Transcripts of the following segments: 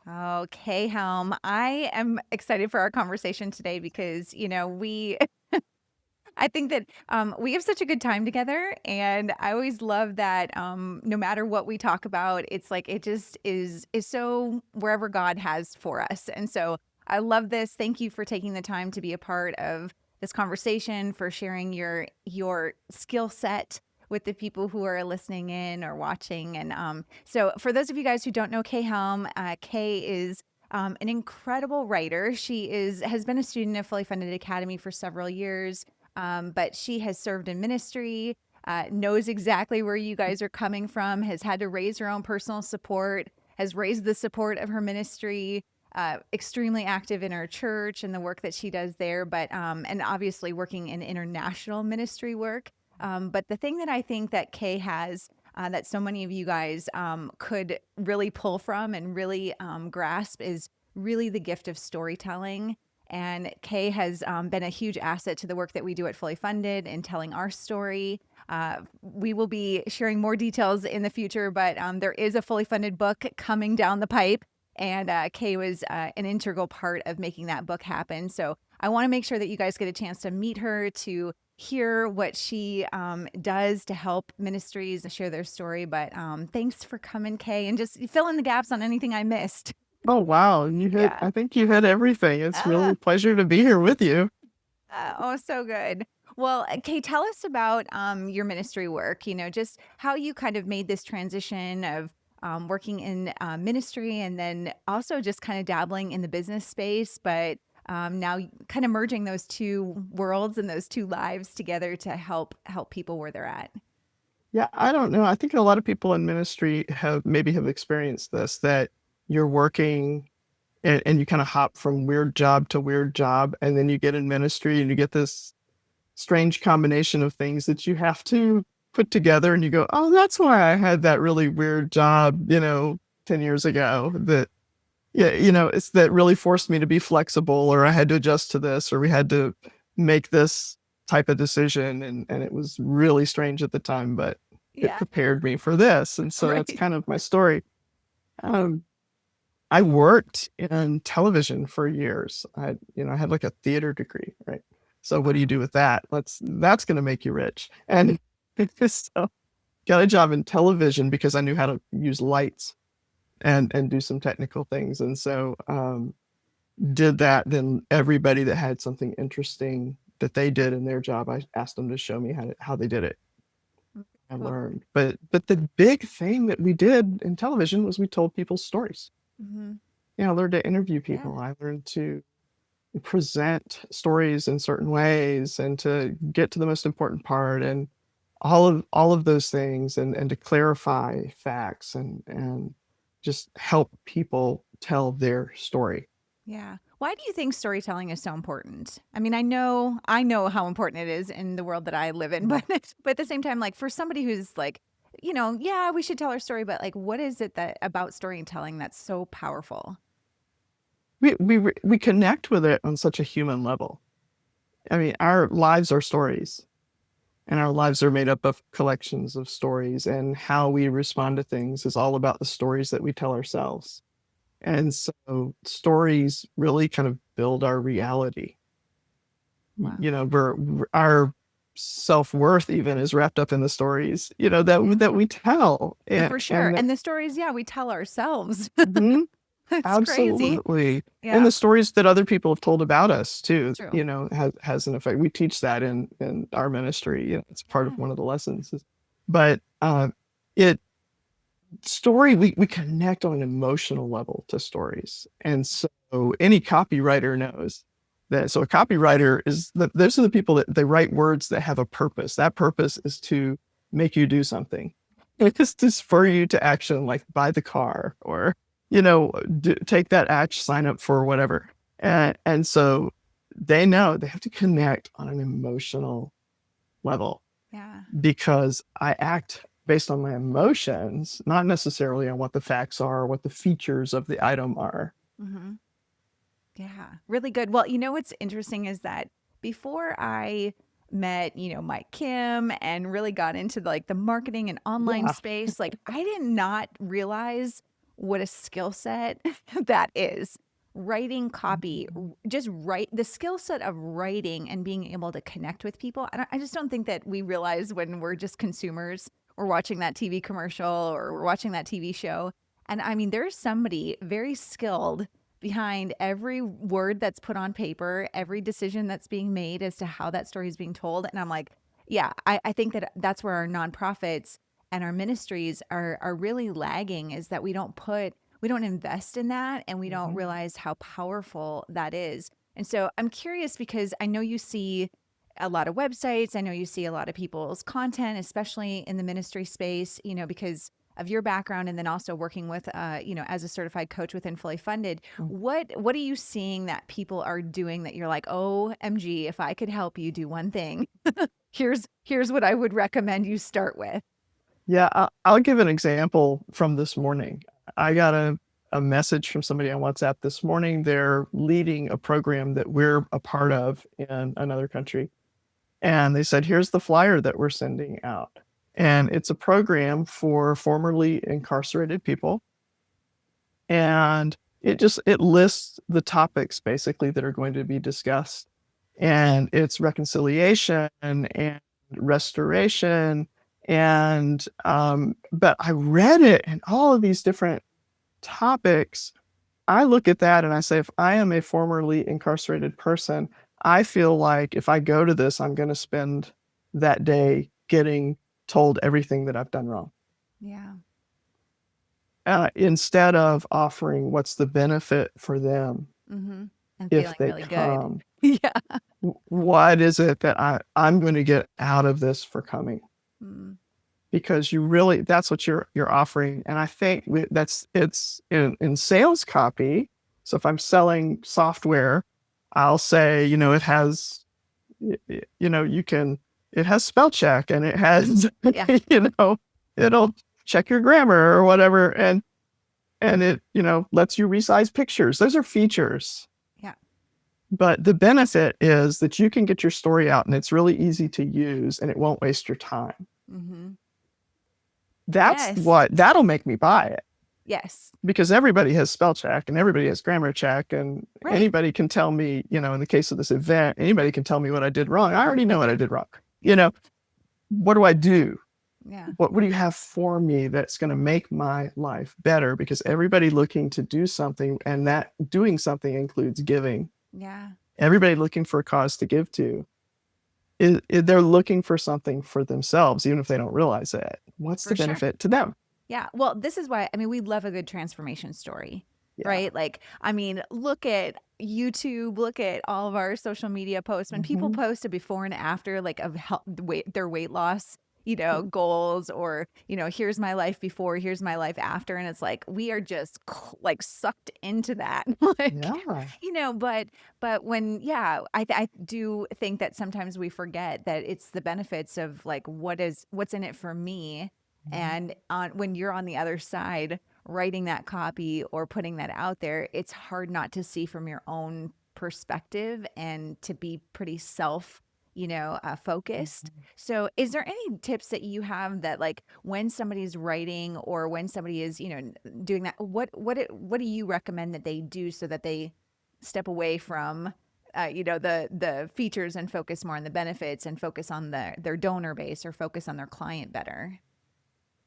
Oh, Kay Helm. I am excited for our conversation today because, I think that we have such a good time together. And I always love that no matter what we talk about, it's like it just is so wherever God has for us. And so I love this. Thank you for taking the time to be a part of this conversation, for sharing your skill set with the people who are listening in or watching. And so for those of you guys who don't know Kay Helm, Kay is an incredible writer. She has been a student at Fully Funded Academy for several years, but she has served in ministry, knows exactly where you guys are coming from, has had to raise her own personal support, has raised the support of her ministry, extremely active in her church and the work that she does there, but and obviously working in international ministry work. But the thing that I think that Kay has that so many of you guys could really pull from and really grasp is really the gift of storytelling. And Kay has been a huge asset to the work that we do at Fully Funded in telling our story. We will be sharing more details in the future, but there is a Fully Funded book coming down the pipe. And Kay was an integral part of making that book happen. So I want to make sure that you guys get a chance to meet her, to hear what she does to help ministries share their story. But thanks for coming, Kay, and just fill in the gaps on anything I missed. Oh, wow. Yeah. I think you hit everything. It's really Ah, a pleasure to be here with you. oh, so good. Well, Kay, tell us about your ministry work, just how you kind of made this transition of working in ministry and then also just kind of dabbling in the business space, but now kind of merging those two worlds and those two lives together to help people where they're at. Yeah, I don't know. I think a lot of people in ministry have experienced this, that you're working and you kind of hop from weird job to weird job, and then you get in ministry and you get this strange combination of things that you have to put together and you go, "Oh, that's why I had that really weird job, 10 years ago." That yeah, it's that really forced me to be flexible, or I had to adjust to this, or we had to make this type of decision. And it was really strange at the time, but it Yeah. prepared me for this. And so that's Right. kind of my story. Um, I worked in television for years. I had like a theater degree, right? So what do you Wow. do with that? That's going to make you rich. And so got a job in television because I knew how to use lights and do some technical things. And so did that. Then everybody that had something interesting that they did in their job, I asked them to show me how they did it. I Cool. learned. But the big thing that we did in television was we told people stories. Hmm. I learned to interview Yeah. people. I learned to present stories in certain ways and to get to the most important part, and all of those things, and to clarify facts, and just help people tell their story. Yeah. Why do you think storytelling is so important? I mean, I know how important it is in the world that I live in, but but at the same time, like for somebody who's like, yeah, we should tell our story, but like what is it that about storytelling that's so powerful? We connect with it on such a human level. I mean, our lives are stories, and our lives are made up of collections of stories, and how we respond to things is all about the stories that we tell ourselves. And so stories really kind of build our reality. Wow. Our self-worth even is wrapped up in the stories, Yeah. that we tell. For sure. And And the stories, yeah, we tell ourselves. Mhm, It's crazy. absolutely. And Yeah. the stories that other people have told about us too, True. has an effect. We teach that in our ministry. It's part of Yeah. one of the lessons. But it we connect on an emotional level to stories. And so any copywriter knows that. So a copywriter those are the people that they write words that have a purpose. That purpose is to make you do something. It's to spur you to action, like buy the car, or take that action, sign up for whatever. And so they know they have to connect on an emotional level, Yeah. because I act based on my emotions, not necessarily on what the facts are or what the features of the item are. Hmm. Yeah, really good. Well, what's interesting is that before I met, Mike Kim and really got into like the marketing and online Yeah. space, like I did not realize what a skill set that is. Writing copy, Mhm. just write the skill set of writing and being able to connect with people. I just don't think that we realize when we're just consumers. We're watching that TV commercial or we're watching that TV show. And I mean, there's somebody very skilled behind every word that's put on paper, every decision that's being made as to how that story is being told. And I'm like, yeah, I think that that's where our nonprofits and our ministries are really lagging, is that we don't invest in that, and we don't Mhm. realize how powerful that is. And so I'm curious, because I know you see a lot of websites, I know you see a lot of people's content, especially in the ministry space, because of your background, and then also working with as a certified coach within Fully Funded. What are you seeing that people are doing that you're like, oh MG, if I could help you do one thing, here's what I would recommend you start with. Yeah, I'll give an example from this morning. I got a message from somebody on WhatsApp this morning. They're leading a program that we're a part of in another country. And they said, here's the flyer that we're sending out. And it's a program for formerly incarcerated people. And it lists the topics basically that are going to be discussed. And it's reconciliation and restoration. And but I read it, and all of these different topics, I look at that and I say, if I am a formerly incarcerated person, I feel like if I go to this, I'm going to spend that day getting told everything that I've done wrong, Yeah. instead of offering what's the benefit for them Mm-hmm. And if feeling they really good. come. Yeah. What is it that I'm going to get out of this for coming? Mm, Because that's what you're offering. And I think it's in sales copy. So if I'm selling software, I'll say, it has, it has spell check, and it has, yeah. it'll check your grammar or whatever. And it, lets you resize pictures. Those are features. Yeah. But the benefit is that you can get your story out, and it's really easy to use, and it won't waste your time. Mm-hmm. Yes. That'll make me buy it, Yes. because everybody has spell check and everybody has grammar check, and Right. anybody can tell me, in the case of this event, anybody can tell me what I did wrong. I already know what I did wrong. You know, what do I do? Yeah. What do you have for me that's going to make my life better? Because everybody looking to do something, and that doing something includes giving. Yeah. Everybody looking for a cause to give to, they're looking for something for themselves, even if they don't realize it. What's the For sure. benefit to them? Yeah. Well, this is why, I mean, we love a good transformation story, Yeah. right? Like, I mean, look at YouTube, look at all of our social media posts. When people Mm-hmm. post a before and after, like, of their weight loss, goals, or, here's my life before, here's my life after. And it's like, we are just like sucked into that. Like, Yeah. but when, yeah, I do think that sometimes we forget that it's the benefits of like, what's in it for me. And when you're on the other side writing that copy or putting that out there, it's hard not to see from your own perspective and to be pretty focused. So, is there any tips that you have that, like, when somebody's writing or when somebody is, doing that, what do you recommend that they do so that they step away from, the features and focus more on the benefits and focus on their donor base or focus on their client better?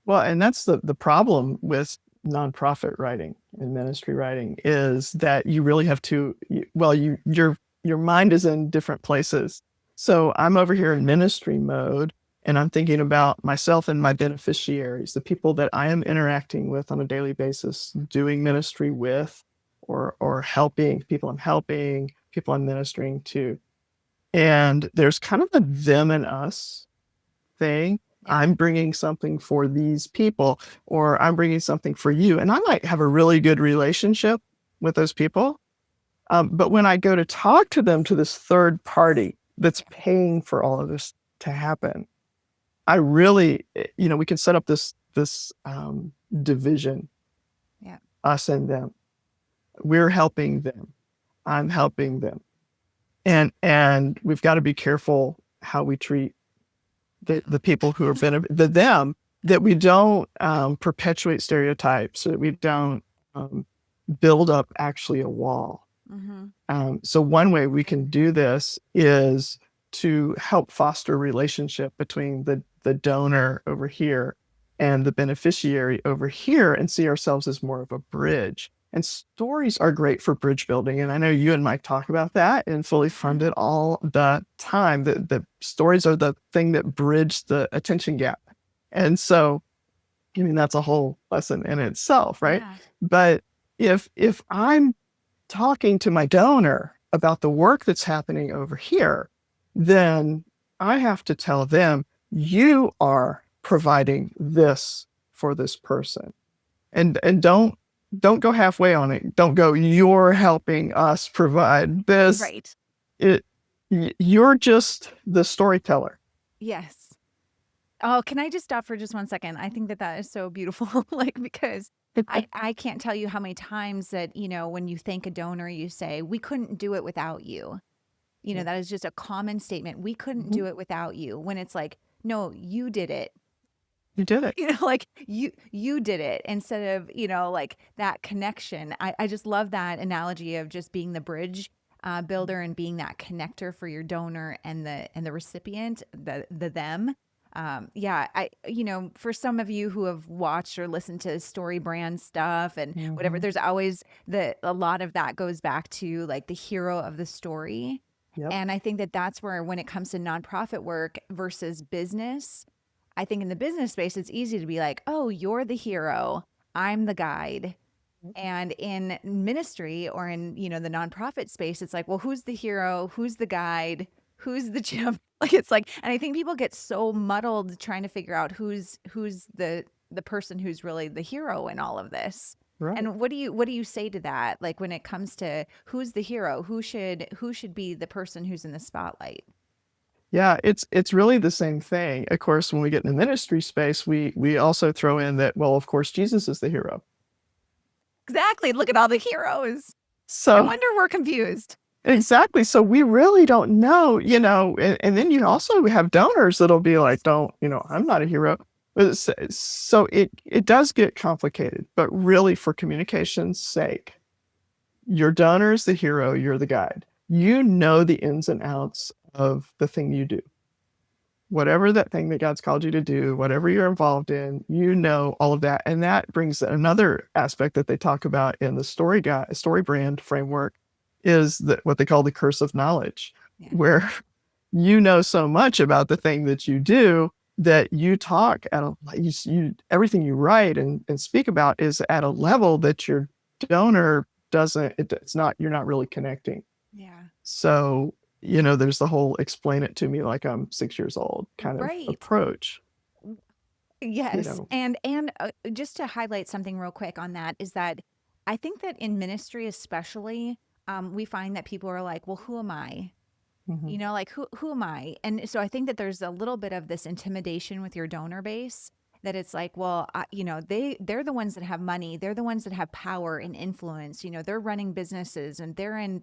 Well, and that's the problem with nonprofit writing and ministry writing, is that you really have to, well, your mind is in different places. So I'm over here in ministry mode, and I'm thinking about myself and my beneficiaries, the people that I am interacting with on a daily basis, doing ministry with, or helping people I'm ministering to. And there's kind of a them and us thing. Yeah. I'm bringing something for these people, or I'm bringing something for you. And I might have a really good relationship with those people. But when I go to talk to them, to this third party that's Yeah. paying for all of this to happen, I really, we can set up this division, Yeah. us and them. We're helping them. I'm helping them. And we've got to be careful how we treat the people who are the them, that we don't perpetuate stereotypes, so that we don't um, build up actually a wall. Mm-hmm. So one way we can do this is to help foster a relationship between the donor over here and the beneficiary over here and see ourselves as more of a bridge. And stories are great for bridge building. And I know you and Mike talk about that and Fully Yeah. Funded all the time. The stories are the thing that bridge the attention gap. And so, I mean, that's a whole lesson in itself, right? Yeah. But if I'm talking to my donor about the work that's happening over here, then I have to tell them, you are providing this for this person. And don't go halfway on it. Don't go, you're helping us provide this. Right. It you're just the storyteller. Yes. Oh, can I just stop for just 1 second? I think that that is so beautiful, like, because I can't tell you how many times that, when you thank a donor, you say, "We couldn't do it without you." Yeah. That is just a common statement. "We couldn't Mhm. do it without you." When it's like, "No, you did it." You did it. Like you did it instead of, like that connection. I just love that analogy of just being the bridge builder and being that connector for your donor and the recipient, the them. Yeah, for some of you who have watched or listened to story brand stuff and whatever, Mhm. there's always a lot of that goes back to like the hero of the story. Yep. And I think that that's where, when it comes to nonprofit work versus business, I think in the business space, it's easy to be like, oh, you're the hero, I'm the guide. And in ministry or in, the nonprofit space, it's like, well, who's the hero? Who's the guide? Who's the champ? Like, it's like, and I think people get so muddled trying to figure out who's the person who's really the hero in all of this. Right. And what do you say to that? Like when it comes to who's the hero, who should be the person who's in the spotlight? Yeah, it's really the same thing. Of course, when we get in the ministry space, we also throw in that, well, of course, Jesus is the hero. Exactly. Look at all the heroes. No So wonder we're confused. exactly. So we really don't know, and then you also have donors that'll be like, don't, I'm not a hero. So it does get complicated, but really for communication's sake, your donor is the hero, you're the guide. You know the ins and outs of the thing you do. Whatever that thing that God's called you to do, whatever you're involved in, you know all of that. And that brings another aspect that they talk about in the story brand framework is that what they call the curse of knowledge, Yeah. where you know so much about the thing that you do that you talk at everything you write and speak about is at a level that your donor doesn't, it's not, you're not really connecting. Yeah. So, there's the whole explain it to me like I'm 6 years old kind of Right. approach, you Yes. know. And just to highlight something real quick on that is that I think that in ministry especially, we find that people are like, well, who am I? Mhm. Like who am I? And so I think that there's a little bit of this intimidation with your donor base, that it's like, well, they're the ones that have money, they're the ones that have power and influence. They're running businesses and they're in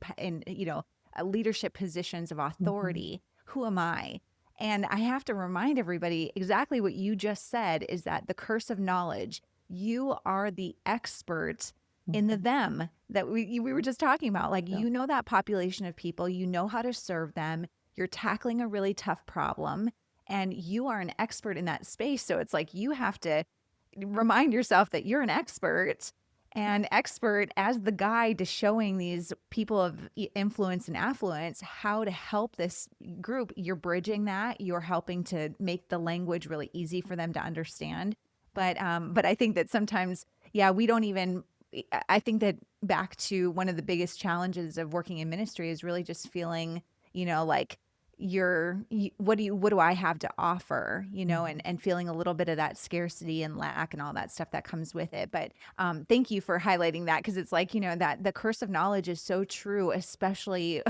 leadership positions of Mhm. authority. Who am I? And I have to remind everybody exactly what you just said, is that the curse of knowledge. You are the expert in the Mhm. them that we were just talking about. Like, Yeah. that population of people, you know how to serve them. You're tackling a really tough problem and you are an expert in that space. So it's like you have to remind yourself that you're an expert, and expert as the guide to showing these people of influence and affluence how to help this group. You're bridging that. You're helping to make the language really easy for them to understand. But I think that sometimes, yeah, we don't even. I think that back to one of the biggest challenges of working in ministry is really just feeling, like what do I have to offer, Mhm. and feeling a little bit of that scarcity and lack and all that stuff that comes with it. But thank you for highlighting that, because it's like, that the curse of knowledge is so true, especially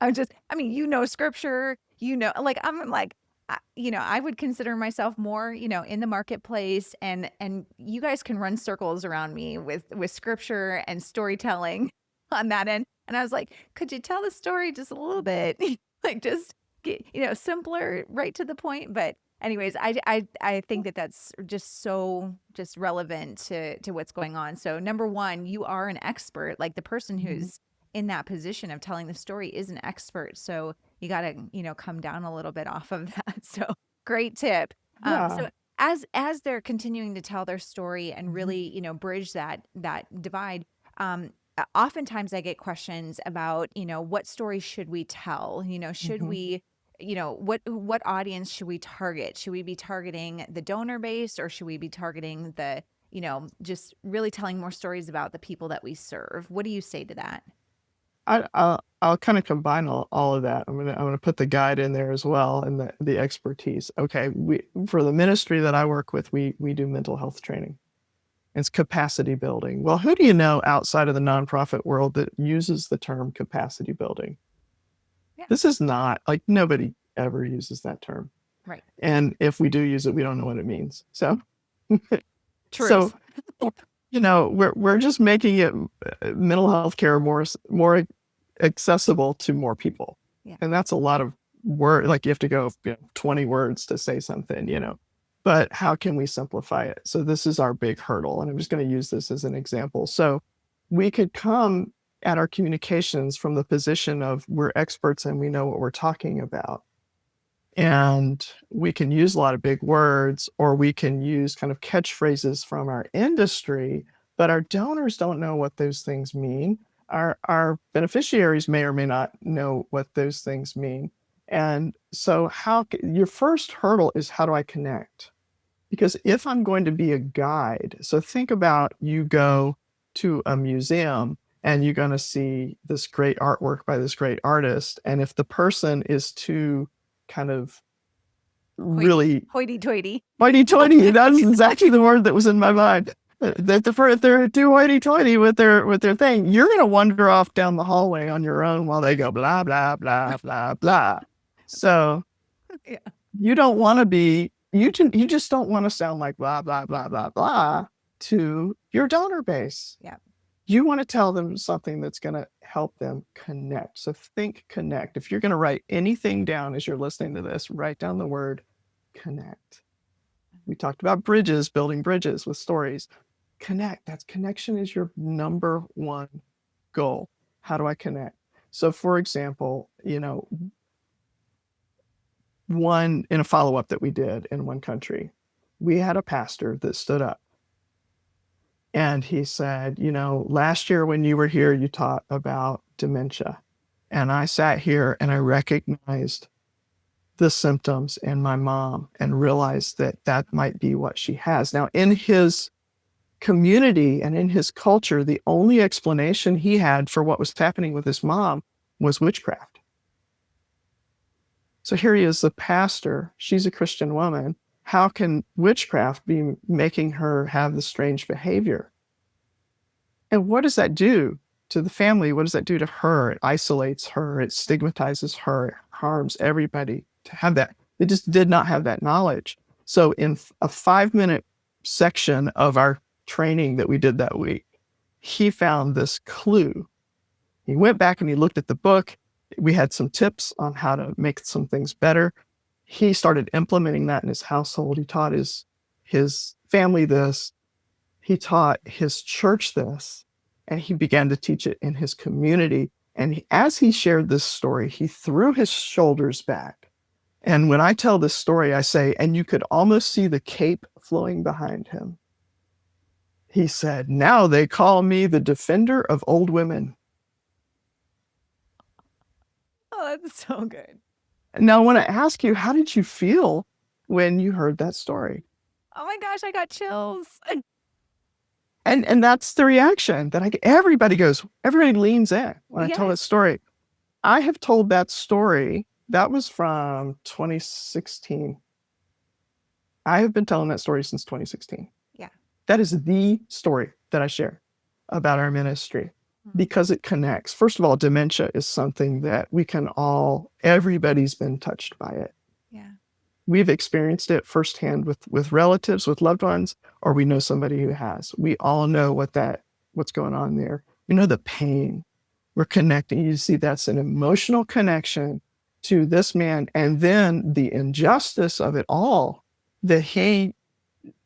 I mean, scripture, like I'm like, I would consider myself more, in the marketplace, and you guys can run circles around me with scripture and storytelling on that end. And I was like, could you tell the story just a little bit? Like, just get, simpler, right to the point. But anyways, I think that that's just so just relevant to what's going on. So number one, you are an expert. Like the person Mhm. who's in that position of telling the story is an expert. So you got to, come down a little bit off of that. So great tip. Yeah. So as they're continuing to tell their story and Mhm. really, bridge that divide, oftentimes I get questions about, what story should we tell? Should Mhm. we, what audience should we target? Should we be targeting the donor base, or should we be targeting the, just really telling more stories about the people that we serve? What do you say to that? I'll kind of combine all of that. I'm gonna put the guide in there as well and the expertise. Okay, we for the ministry that I work with, we do mental health training. It's capacity building. Well, who do you know outside of the nonprofit world that uses the term capacity building? Yeah. This is not like nobody ever uses that term. Right. And if we do use it, we don't know what it means. So so Truth. we're just making it mental health care more accessible to more people. Yeah. And that's a lot of word. Like you have to go 20 words to say something, but how can we simplify it? So this is our big hurdle. And I'm just going to use this as an example. So we could come at our communications from the position of we're experts and we know what we're talking about. And we can use a lot of big words, or we can use kind of catchphrases from our industry, but our donors don't know what those things mean. Our beneficiaries may or may not know what those things mean. And so your first hurdle is, how do I connect? Because if I'm going to be a guide, so think about, you go to a museum and you're going to see this great artwork by this great artist. And if the person is too kind of really Hoity toity. hoity-toity, that's exactly the word that was in my mind. If they're too hoity-toity with their thing, you're going to wander off down the hallway on your own while they go blah blah blah blah blah. So Yeah. you don't want to be you just don't want to sound like blah blah blah blah blah to your donor base. Yeah. You want to tell them something that's going to help them connect. So think connect. If you're going to write anything down as you're listening to this, write down the word connect. We talked about bridges, building bridges with stories. Connect. That's connection is your number one goal. How do I connect? So for example, one in a follow-up that we did in one country, we had a pastor that stood up and he said, last year when you were here, you taught about dementia. And I sat here and I recognized the symptoms in my mom and realized that that might be what she has. Now, in his community and in his culture, the only explanation he had for what was happening with his mom was witchcraft. So here he is, the pastor. She's a Christian woman. How can witchcraft be making her have the strange behavior? And what does that do to the family? What does that do to her? It isolates her, it stigmatizes her, it harms everybody to have that. They just did not have that knowledge. So, in a 5-minute section of our training that we did that week, he found this clue. He went back and he looked at the book. We had some tips on how to make some things better. He started implementing that in his household. He taught his family this. He taught his church this, and he began to teach it in his community. And as he shared this story, he threw his shoulders back. And when I tell this story, I say, and you could almost see the cape flowing behind him. He said, now they call me the defender of old women. Oh, that's so good. Now, I want to ask you, how did you feel when you heard that story? Oh my gosh, I got chills. And that's the reaction that everybody leans in when I tell that Yes. story. I have told that story. That was from 2016. I have been telling that story since 2016. Yeah. That is the story that I share about our ministry Mhm. because it connects. First of all, dementia is something that everybody's been touched by it. Yeah. We've experienced it firsthand with relatives, with loved ones, or we know somebody who has. We all know what's going on there. We know the pain. We're connecting. You see, that's an emotional connection to this man, and then the injustice of it all, that he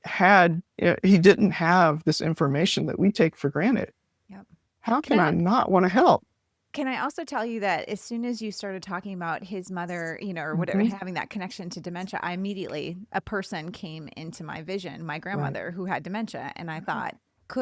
didn't have this information that we take for granted. Yep. How Can can I I not want to help? Can I also tell you that as soon as you started talking about his mother, or whatever, Hmm. having that connection to dementia, I immediately, a person came into my vision, my Right. grandmother who had dementia. And I thought,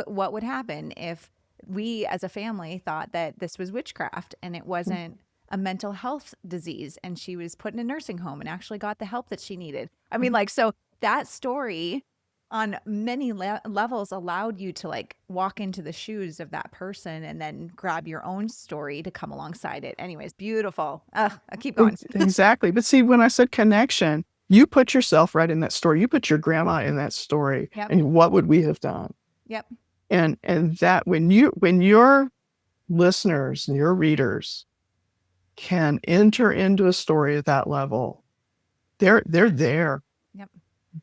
what would happen if we as a family thought that this was witchcraft and it wasn't a mental health disease and she was put in a nursing home and actually got the help that she needed? I mean, like, so that story on many levels allowed you to like walk into the shoes of that person and then grab your own story to come alongside it. Anyways, beautiful. I keep going. Exactly. But see, when I said connection, you put yourself right in that story. You put your grandma in that story, Yep. and what would we have done? Yep. And that when your listeners and your readers can enter into a story at that level, they're there. Yep.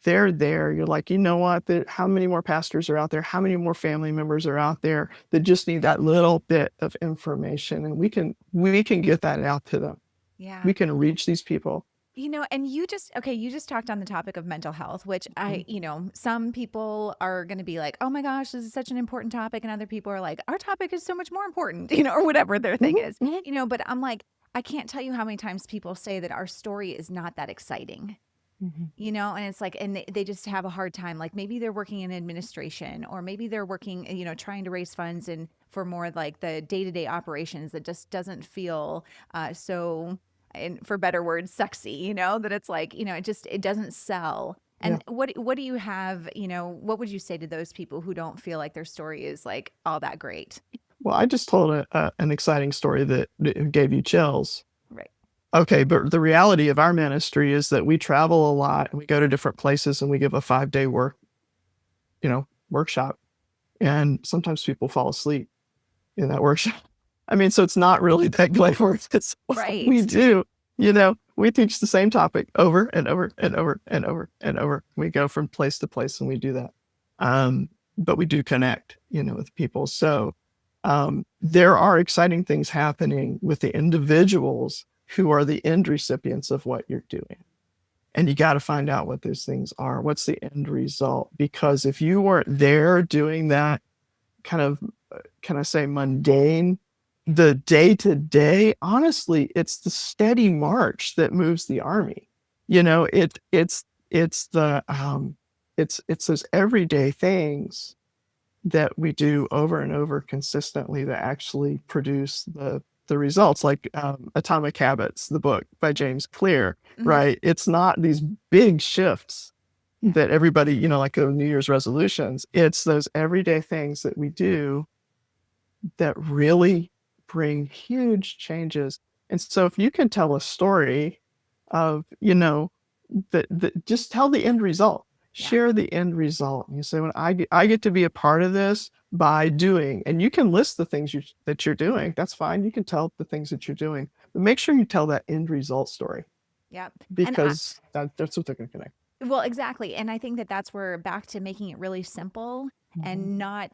They're there. You're like, you know what? How many more pastors are out there? How many more family members are out there that just need that little bit of information? And we can get that out to them. Yeah. We can reach these people. And you just talked on the topic of mental health, which some people are going to be like, oh my gosh, this is such an important topic. And other people are like, our topic is so much more important, or whatever their thing Mhm, is, mhm. but I'm like, I can't tell you how many times people say that our story is not that exciting. Mhm. And it's like, and they just have a hard time. Like maybe they're working in administration, or maybe they're working, trying to raise funds and for more like the day to day operations that just doesn't feel so, and for better words, sexy, that it's like, it doesn't sell. Yeah. And what do you have, what would you say to those people who don't feel like their story is like all that great? Well, I just told an exciting story that gave you chills. Right. Okay, but the reality of our ministry is that we travel a lot and we go to different places and we give a 5-day workshop. And sometimes people fall asleep in that workshop. I mean, so it's not really that glamorous. It's what we Right. do. We teach the same topic over and over and over and over and over. We go from place to place and we do that. But we do connect, with people. So there are exciting things happening with the individuals who are the end recipients of what you're doing. And you got to find out what those things are. What's the end result? Because if you weren't there doing that kind of, can I say, mundane, the day to day, honestly, it's the steady march that moves the army. It's those everyday things that we do over and over consistently that actually produce the results, like Atomic Habits, the book by James Clear, Hmm. right? It's not these big shifts Yeah. that everybody, like New Year's resolutions. It's those everyday things that we do that really bring huge changes. And so if you can tell a story of, that just tell the end result, Yeah. share the end result. And you say, when I get to be a part of this by doing, and you can list the things that you're doing. That's fine. You can tell the things that you're doing, but make sure you tell that end result story, Yeah. And because that's what they're going to connect. well, exactly. And I think that that's where back to making it really simple Mhm. and not,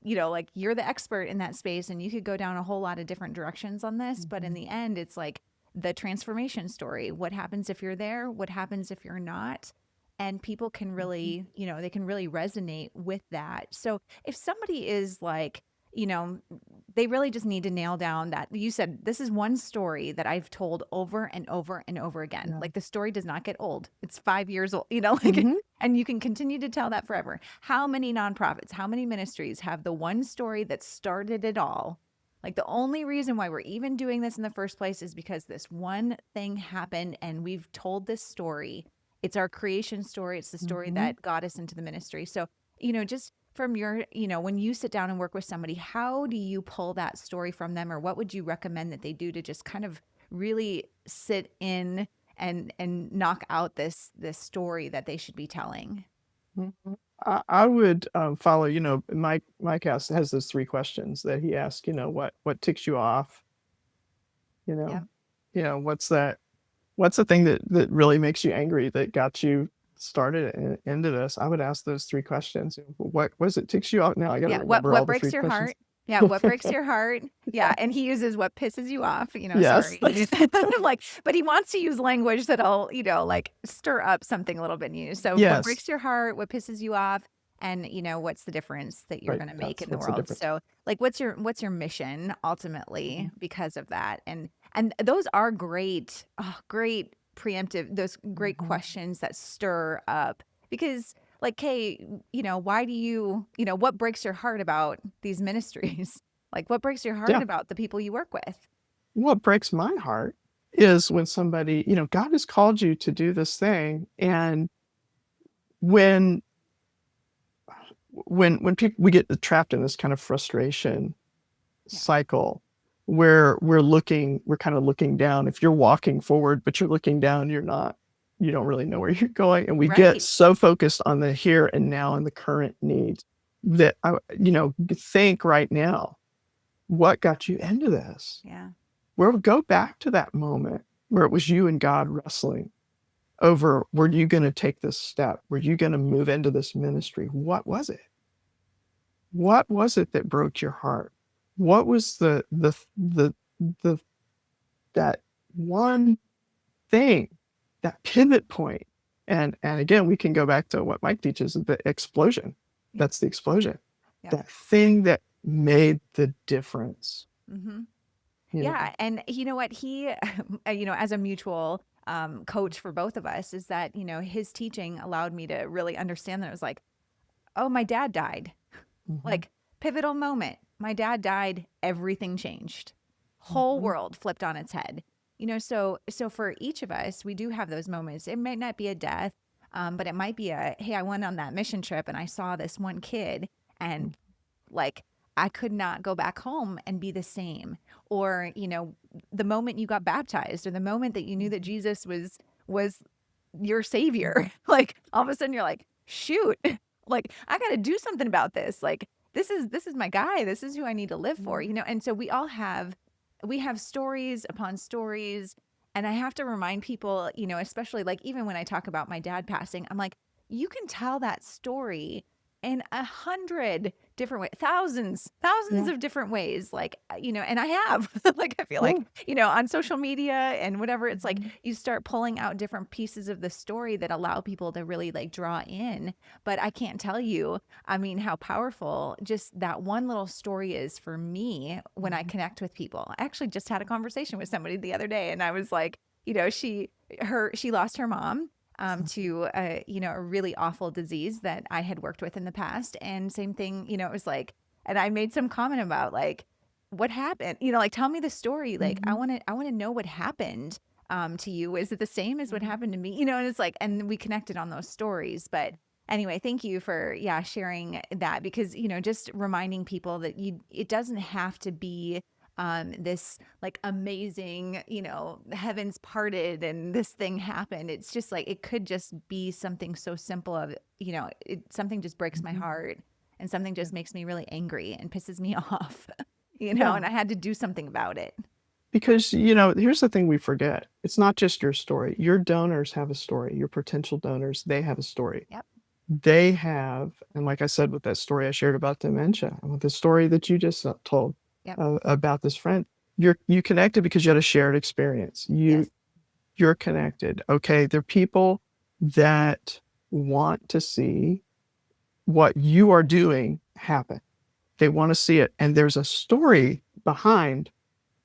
like you're the expert in that space and you could go down a whole lot of different directions on this. But in Mhm. the end, it's like the transformation story. What happens if you're there? What happens if you're not? And people can Mhm. really, they can really resonate with that. So if somebody is like, you know, they really just need to nail down that you said this is one story that I've told over and over and over again. Yeah. Like the story does not get old. It's 5 years old, like, Mhm. and you can continue to tell that forever. How many nonprofits, how many ministries have the one story that started it all? Like the only reason why we're even doing this in the first place is because this one thing happened and we've told this story. It's our creation story. It's the story Mhm. that got us into the ministry. So, just from your, when you sit down and work with somebody, how do you pull that story from them, or what would you recommend that they do to just kind of really sit in and knock out this story that they should be telling? Mhm. I would follow. Mike has those 3 questions that he asks. What ticks you off? You know, Yep. what's that? What's the thing that really makes you angry that got you started into this? I would ask those 3 questions. What was it ticks you off? Now I got to Yeah. What remember all what the three breaks your questions. heart? Yeah, what breaks your heart? Yeah, and he uses what pisses you off, Yes. sorry. Like, but he wants to use language that'll, like stir up something a little bit new. So what Yes. breaks your heart, what pisses you off, and what's the difference that you're Right. going to make That's in the what's the world. difference. So like what's your mission Mhm. ultimately because of that? And those are great, great preemptive, those great Mhm. questions that stir up because like, Kay, why do what breaks your heart about these ministries? Like, what breaks your heart Yeah. about the people you work with? What breaks my heart is when somebody, God has called you to do this thing, and when when people we get trapped in this kind of frustration Yeah. cycle where we're kind of looking down. If you're walking forward but you're looking down, you don't really know where you're going, and we get Right. so focused on the here and now and the current needs that think right now, what got you into this? Yeah. Where go back to that moment where it was you and God wrestling over, were you going to take this step? Were you going to move into this ministry? What was it? What was it that broke your heart? What was the that one thing, that pivot point? And again, we can go back to what Mike teaches, the explosion. Yeah. That's the explosion. Yeah. That thing that made the difference. Mm-hmm. You Yeah. know. And you know what? He, as a mutual coach for both of us, is that, his teaching allowed me to really understand that it was like, oh, my dad died. Mhm, Like, pivotal moment. My dad died, everything changed. Whole mhm, world flipped on its head. So for each of us, we do have those moments. It might not be a death, but it might be a, hey, I went on that mission trip and I saw this one kid and like I could not go back home and be the same. Or, the moment you got baptized or the moment that you knew that mhm, Jesus was your mhm, savior. Like all of a sudden you're like, shoot, like I got to do something about this. Like this is my guy. This is who I need to live for, mhm, And so we have stories upon stories, and I have to remind people, especially like even when I talk about my dad passing, I'm like, you can tell that story in 100 different ways, thousands yeah, of different ways. Like, and I have, like, I feel yeah, like, on social media and whatever, it's like mhm, you start pulling out different pieces of the story that allow people to really like draw in. But I can't tell you, I mean, how powerful just that one little story is for me when I mhm, connect with people. I actually just had a conversation with somebody the other day and I was like, she lost her mom to a really awful disease that I had worked with in the past. And same thing, it was like, and I made some comment about like what happened, like tell me the story. Like I mhm, want to, I want to know what happened to you. Is it the same as what mhm. happened to me? And it's like, and we connected on those stories. But anyway, thank you for sharing that because just reminding people that it doesn't have to be this like amazing, heavens parted and this thing happened. It's just like it could just be something so simple of, something just breaks my Mhm. heart and something Yeah. just makes me really angry and pisses me off, Yeah. and I had to do something about it. Because, here's the thing we forget. It's not just your story. Your donors have a story. Your potential donors, they have a story. Yep. They have, and like I said, with that story I shared about dementia, and with the story that you just told Yep. about this friend, you connected because you had a shared experience. Yes. You're connected. Okay. There are people that want to see what you are doing happen. They want to see it. And there's a story behind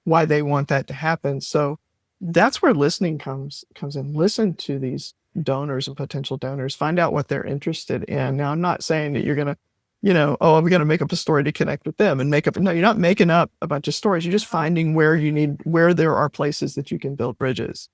why they want that to happen. So that's where listening comes in. Listen to these donors and potential donors. Find out what they're interested in. Now, I'm not saying that you're gonna, oh, I'm gonna make up a story to connect with them and make up. No, you're not making up a bunch of stories. You're just No. finding where there are places that you can build bridges.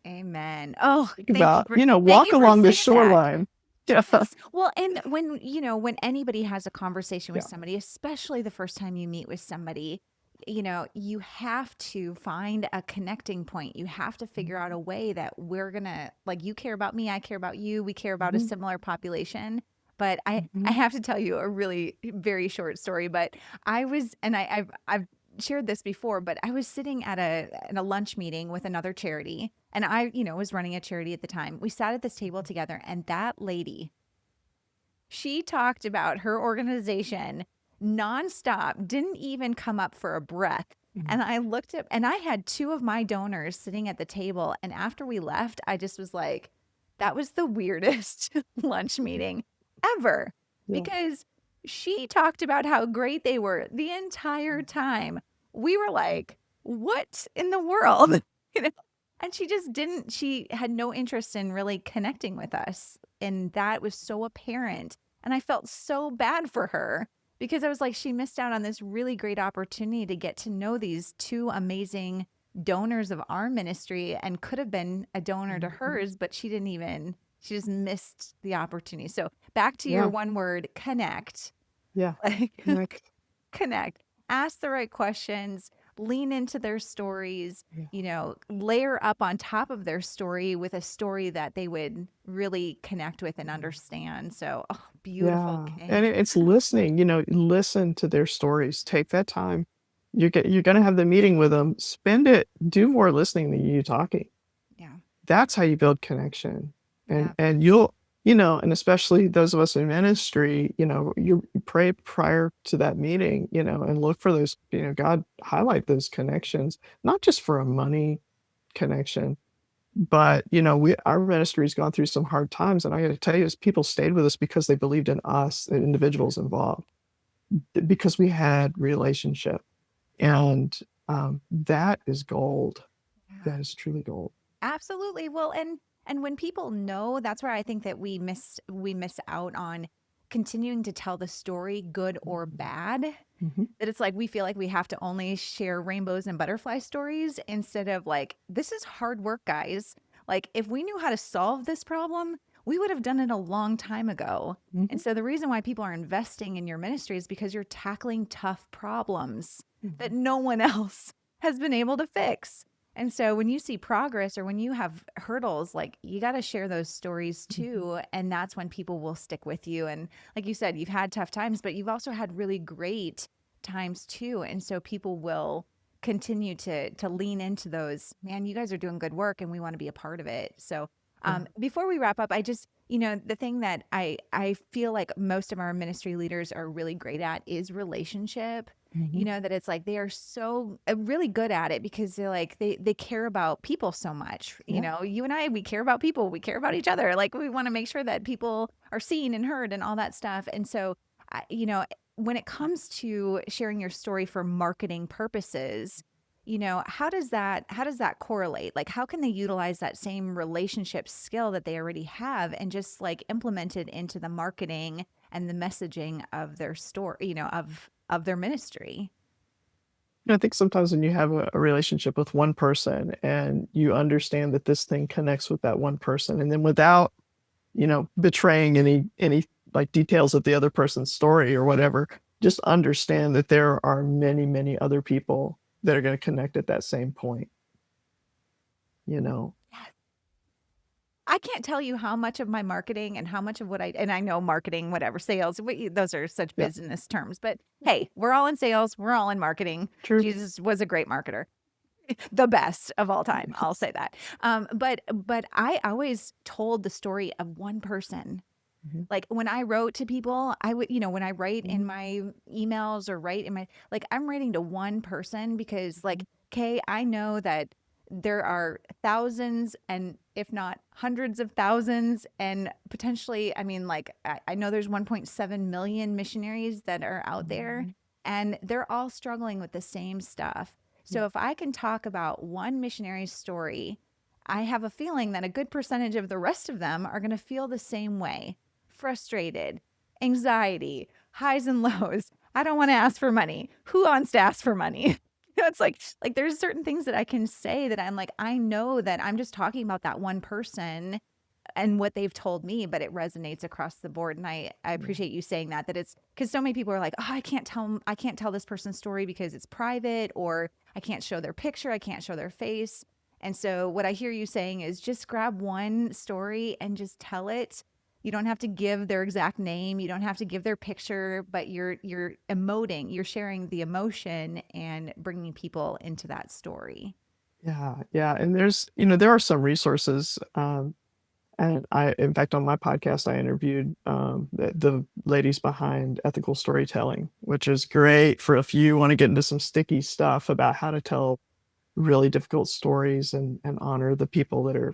Amen. Oh, Think about, thank walk you for along the saying that. shoreline. Yeah. Yes. Well, and when anybody has a conversation with Yeah. somebody, especially the first time you meet with somebody, you have to find a connecting point. You have to figure out a way that we're going to like you care about me, I care about you, we care about a Mhm, similar population. But I mhm, have to tell you a really very short story, but I was and I've shared this before, but I was sitting at a lunch meeting with another charity and I, was running a charity at the time. We sat at this table together and that lady, she talked about her organization nonstop, didn't even come up for a breath. Mhm. And I looked at, and I had two of my donors sitting at the table. And after we left, I just was like, that was the weirdest lunch meeting ever, Yeah. because she talked about how great they were the entire time. We were like, what in the world? You know? And she just didn't, she had no interest in really connecting with us. And that was so apparent. And I felt so bad for her because I was like, she missed out on this really great opportunity to get to know these two amazing donors of our ministry and could have been a donor to Mhm. hers, but she didn't even, she just missed the opportunity. So back to your Yeah. one word, connect. Yeah. Like, Connect. connect, ask the right questions, lean into their stories, Yeah. layer up on top of their story with a story that they would really connect with and understand. So, oh, beautiful, Yeah, and Kay. it's listening, listen to their stories. Take that time. You're gonna have the meeting with them. Spend it. Do more listening than you talking. Yeah. That's how you build connection. And Yeah. and you'll, and especially those of us in ministry, you pray prior to that meeting, and look for those, God highlight those connections, not just for a money connection, but, we our ministry's gone through some hard times, and I gotta tell you is people stayed with us because they believed in us, the individuals involved, because we had relationship, and, that is gold. Yeah. That is truly gold. Absolutely. Well, and when people know, that's where I think that we miss out on continuing to tell the story, good or Mhm. bad. Mhm. That it's like we feel like we have to only share rainbows and butterfly stories instead of like, this is hard work, guys. Like, if we knew how to solve this problem, we would have done it a long time ago. And Mhm. so the reason why people are investing in your ministry is because you're tackling tough problems that Mhm. no one else has been able to fix. And so when you see progress or when you have hurdles, like, you got to share those stories Mhm. too. And that's when people will stick with you. And like you said, you've had tough times, but you've also had really great times too. And so people will continue to lean into those, man, you guys are doing good work and we want to be a part of it. So Yeah. before we wrap up, I just, the thing that I feel like most of our ministry leaders are really great at is relationship. Mhm. That it's like they are so really good at it because they're like they care about people so much. Yeah. You and I, we care about people, we care about each other. Like, we want to make sure that people are seen and heard and all that stuff. And so when it comes to sharing your story for marketing purposes, how does that correlate? Like, how can they utilize that same relationship skill that they already have and just like implement it into the marketing and the messaging of their store, of their ministry? I think sometimes when you have a relationship with one person and you understand that this thing connects with that one person, and then without, betraying any like details of the other person's story or whatever, just understand that there are many, many other people that are going to connect at that same point, you know. I can't tell you how much of my marketing and how much of what and I know marketing, whatever, sales, those are such Yeah. business terms, but hey, we're all in sales, we're all in marketing. True. Jesus was a great marketer. The best of all time, I'll say that. But I always told the story of one person. Mhm. Like, when I wrote to people, I would, when I write in Mhm. my emails or write in my, like, I'm writing to one person because, like, Mhm. Kay, I know that there are thousands and if not hundreds of thousands and potentially, I mean, like, I know there's 1.7 million missionaries that are out there Mhm. and they're all struggling with the same stuff. Yeah. So if I can talk about one missionary's story, I have a feeling that a good percentage of the rest of them are going to feel the same way: frustrated, anxiety, highs and lows. I don't want to ask for money. Who wants to ask for money? It's like there's certain things that I can say that I'm like, I know that I'm just talking about that one person and what they've told me, but it resonates across the board. And I Yeah. appreciate you saying that it's because so many people are like, oh, I can't tell this person's story because it's private, or I can't show their picture, I can't show their face. And so what I hear you saying is just grab one story and just tell it. You don't have to give their exact name, you don't have to give their picture, but you're emoting, you're sharing the emotion and bringing people into that story. Yeah. Yeah. And there are some resources. And in fact, on my podcast, I interviewed the ladies behind ethical storytelling, which is great for if you want to get into some sticky stuff about how to tell really difficult stories and honor the people that are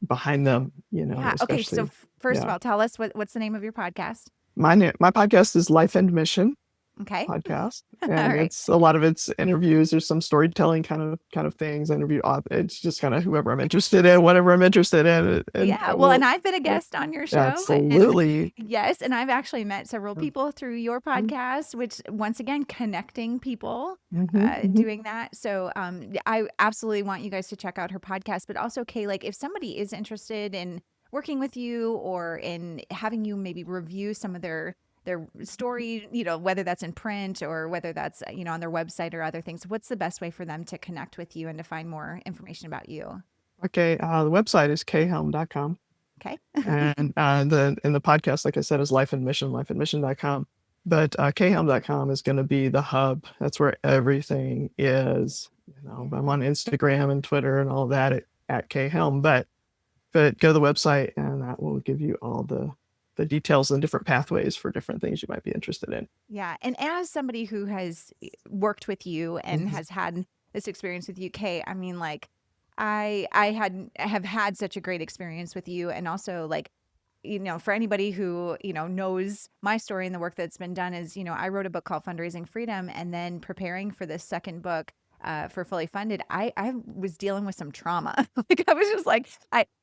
behind them, Yeah. Okay. So especially. first of Yeah. all, tell us what's the name of your podcast? My podcast is Life and Mission Okay. podcast, All and right. it's a lot of it's interviews. There's some storytelling kind of things. It's just kind of whoever I'm interested in, whatever I'm interested in, and Yeah, well, and we'll I've been a yeah, guest on your show, and absolutely. yes, and I've actually met several Mm, people through your mm, podcast, which once again, connecting people, mhm, mhm, doing that. So, yeah, I absolutely want you guys to check out her podcast, but also, Kay, like if somebody is interested in working with you or in having you maybe review some of their story, whether that's in print or whether that's, on their website or other things, what's the best way for them to connect with you and to find more information about you? Okay, the website is khelm.com, Okay. and the podcast, like I said, is Life and Mission, lifeandmission.com. But khelm.com is going to be the hub. That's where everything is. I'm Yeah. on Instagram and Twitter and all that at khelm, but go to the website and that will give you all the details and different pathways for different things you might be interested in. Yeah, and as somebody who has worked with you and Mhm. has had this experience with UK, I mean, like, I have had such a great experience with you, and also like, for anybody who knows my story and the work that's been done is, I wrote a book called Fundraising Freedom, and then preparing for this second book. For Fully Funded, I was dealing with some trauma. Like I was just like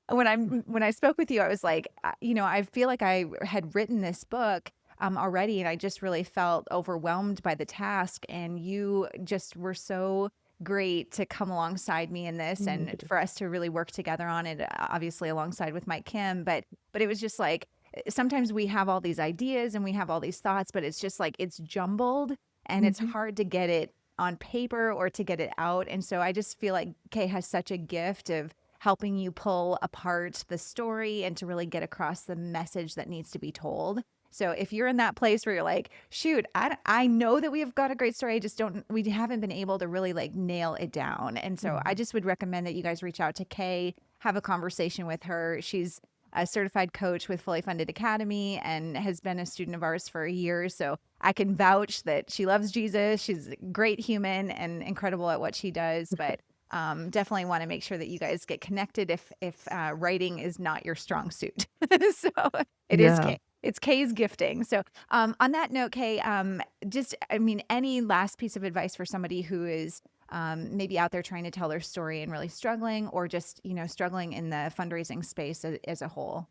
when I spoke with you, I was like, I feel like I had written this book already. And I just really felt overwhelmed by the task. And you just were so great to come alongside me in this and for us to really work together on it, obviously alongside with Mike Kim. But it was just like sometimes we have all these ideas and we have all these thoughts, but it's just like it's jumbled and it's Mhm. hard to get it on paper or to get it out. And so I just feel like Kay has such a gift of helping you pull apart the story and to really get across the message that needs to be told. So if you're in that place where you're like, shoot, I know that we have got a great story. I just don't, we haven't been able to really like nail it down. And so I Mhm. just would recommend that you guys reach out to Kay, have a conversation with her. She's a certified coach with Fully Funded Academy and has been a student of ours for a year. So I can vouch that she loves Jesus. She's a great human and incredible at what she does. But definitely want to make sure that you guys get connected if writing is not your strong suit. So it is Yeah. Kay. It's Kay's gifting. So on that note, Kay, just I mean, any last piece of advice for somebody who is maybe out there trying to tell their story and really struggling, or just struggling in the fundraising space as a whole?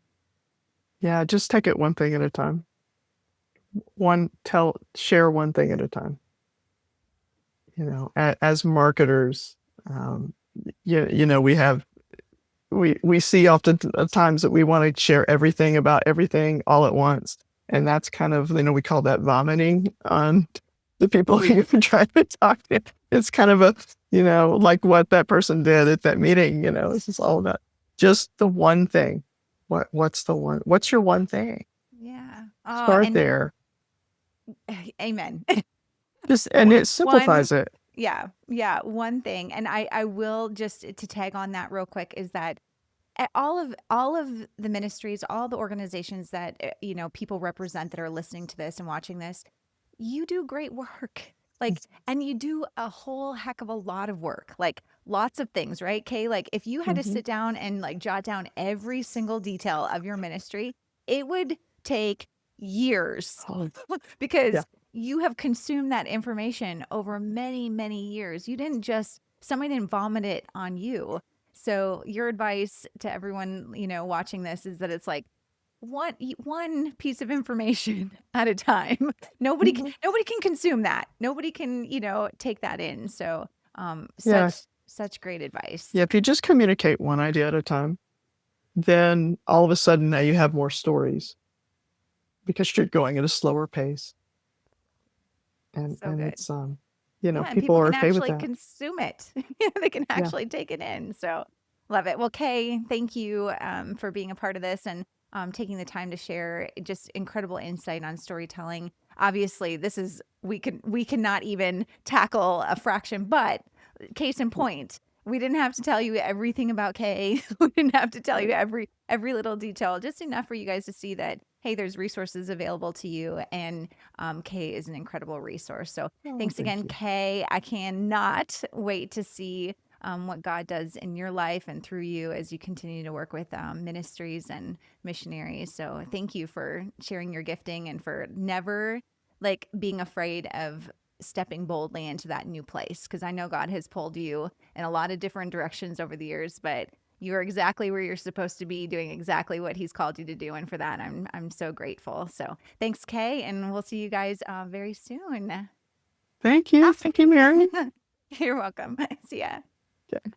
Yeah, just take it one thing at a time. Share one thing at a time. As marketers, um, we see often times that we want to share everything about everything all at once, and that's kind of we call that vomiting on the people you're trying to talk to. It's kind of a like what that person did at that meeting. This is all about just the one thing. What's your one thing? Yeah. Start And there. amen. Just and it One, simplifies it. yeah, yeah, one thing, and I will just to tag on that real quick is that all of the ministries, all the organizations that people represent that are listening to this and watching this, you do great work. Like, and you do a whole heck of a lot of work, like lots of things, right? Kay, like if you had to Mhm. sit down and like jot down every single detail of your ministry, it would take years Oh, yeah. because you have consumed that information over many, many years. You didn't just, somebody didn't vomit it on you. So your advice to everyone, watching this is that it's like one piece of information at a time. Mhm. Nobody can consume that. Nobody can, take that in. So, Yeah. such great advice. Yeah. If you just communicate one idea at a time, then all of a sudden now you have more stories because you're going at a slower pace, and So good. it's Yeah, and people people are can okay with actually that. consume it. Yeah, they can Yeah. actually take it in. So love it. Well, Kay, thank you for being a part of this and taking the time to share just incredible insight on storytelling. Obviously, this is we cannot even tackle a fraction, but case in point. We didn't have to tell you everything about Kay. We didn't have to tell you every little detail, just enough for you guys to see that, hey, there's resources available to you, and Kay is an incredible resource. So Oh, thanks thank again, you. Kay. I cannot wait to see what God does in your life and through you as you continue to work with ministries and missionaries. So thank you for sharing your gifting and for never like being afraid of stepping boldly into that new place, because I know God has pulled you in a lot of different directions over the years, but you're exactly where you're supposed to be, doing exactly what he's called you to do, and for that I'm so grateful. So thanks, Kay, and we'll see you guys very soon. Thank you. Ah, Thank you, Mary. you're welcome. See ya. Okay.